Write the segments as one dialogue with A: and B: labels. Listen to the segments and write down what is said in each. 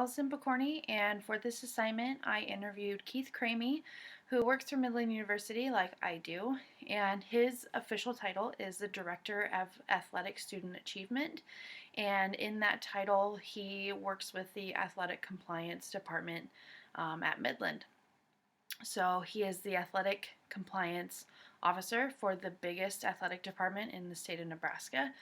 A: Allison Pokorny, and for this assignment I interviewed Keith Cramey, who works for Midland University like I do, and his official title is the Director of Athletic Student Achievement, and in that title he works with the Athletic Compliance Department at Midland. So he is the Athletic Compliance Officer for the biggest athletic department in the state of Nebraska.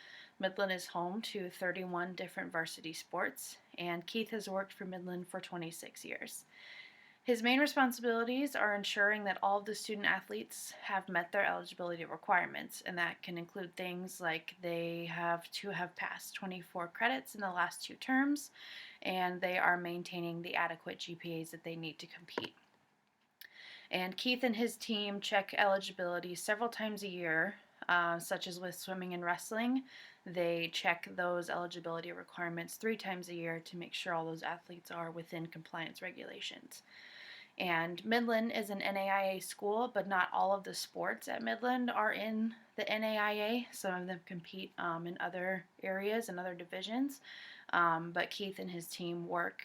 A: Midland is home to 31 different varsity sports, and Keith has worked for Midland for 26 years. His main responsibilities are ensuring that all of the student athletes have met their eligibility requirements, and that can include things like they have to have passed 24 credits in the last 2 terms, and they are maintaining the adequate GPAs that they need to compete. And Keith and his team check eligibility several times a year, such as with swimming and wrestling. They check those eligibility requirements 3 times a year to make sure all those athletes are within compliance regulations. And Midland is an NAIA school, but not all of the sports at Midland are in the NAIA. Some of them compete in other areas and other divisions, but Keith and his team work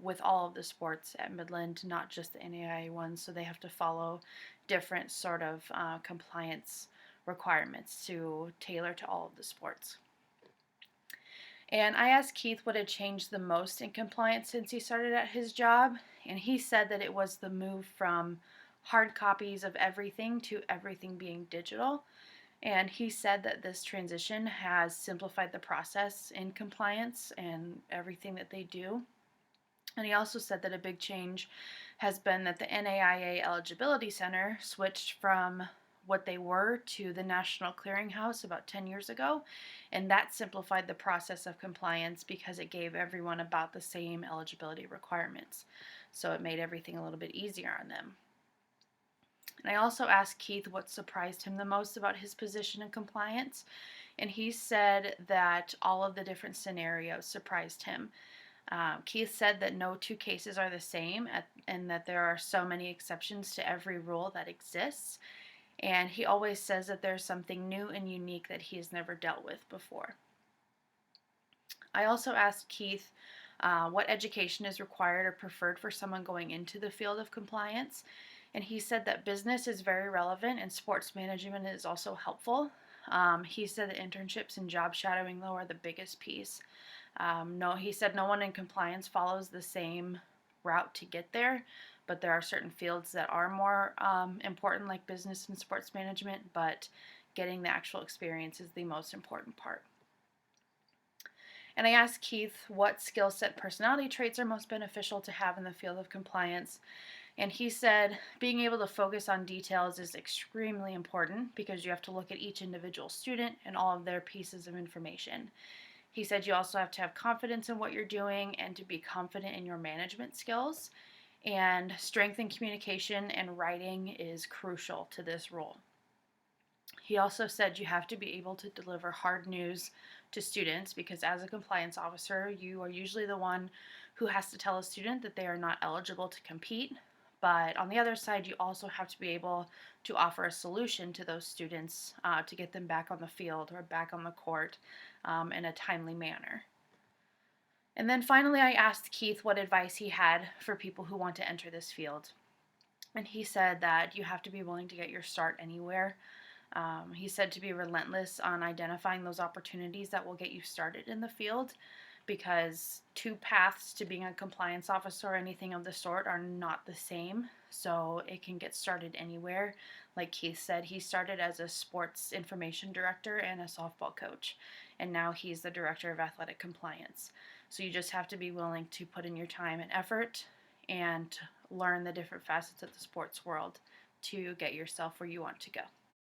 A: with all of the sports at Midland, not just the NAIA ones, so they have to follow different sort of compliance requirements to tailor to all of the sports. And I asked Keith what had changed the most in compliance since he started at his job, and he said that it was the move from hard copies of everything to everything being digital. And he said that this transition has simplified the process in compliance and everything that they do. And he also said that a big change has been that the NAIA Eligibility Center switched from what they were to the National Clearinghouse about 10 years ago, and that simplified the process of compliance because it gave everyone about the same eligibility requirements. So it made everything a little bit easier on them. And I also asked Keith what surprised him the most about his position in compliance, and he said that all of the different scenarios surprised him. Keith said that no 2 cases are the same and that there are so many exceptions to every rule that exists. And he always says that there's something new and unique that he has never dealt with before. I also asked Keith what education is required or preferred for someone going into the field of compliance. And he said that business is very relevant and sports management is also helpful. He said that internships and job shadowing, though, are the biggest piece. He said no one in compliance follows the same route to get there, but there are certain fields that are more important, like business and sports management, but getting the actual experience is the most important part. And I asked Keith what skill set personality traits are most beneficial to have in the field of compliance, and he said being able to focus on details is extremely important because you have to look at each individual student and all of their pieces of information. He said you also have to have confidence in what you're doing and to be confident in your management skills. And strength in communication and writing is crucial to this role. He also said you have to be able to deliver hard news to students because as a compliance officer, you are usually the one who has to tell a student that they are not eligible to compete. But on the other side, you also have to be able to offer a solution to those students to get them back on the field or back on the court in a timely manner. And then finally, I asked Keith what advice he had for people who want to enter this field. And he said that you have to be willing to get your start anywhere. He said to be relentless on identifying those opportunities that will get you started in the field, because 2 paths to being a compliance officer or anything of the sort are not the same, so it can get started anywhere. Like Keith said, he started as a sports information director and a softball coach, and now he's the director of athletic compliance. So you just have to be willing to put in your time and effort and learn the different facets of the sports world to get yourself where you want to go.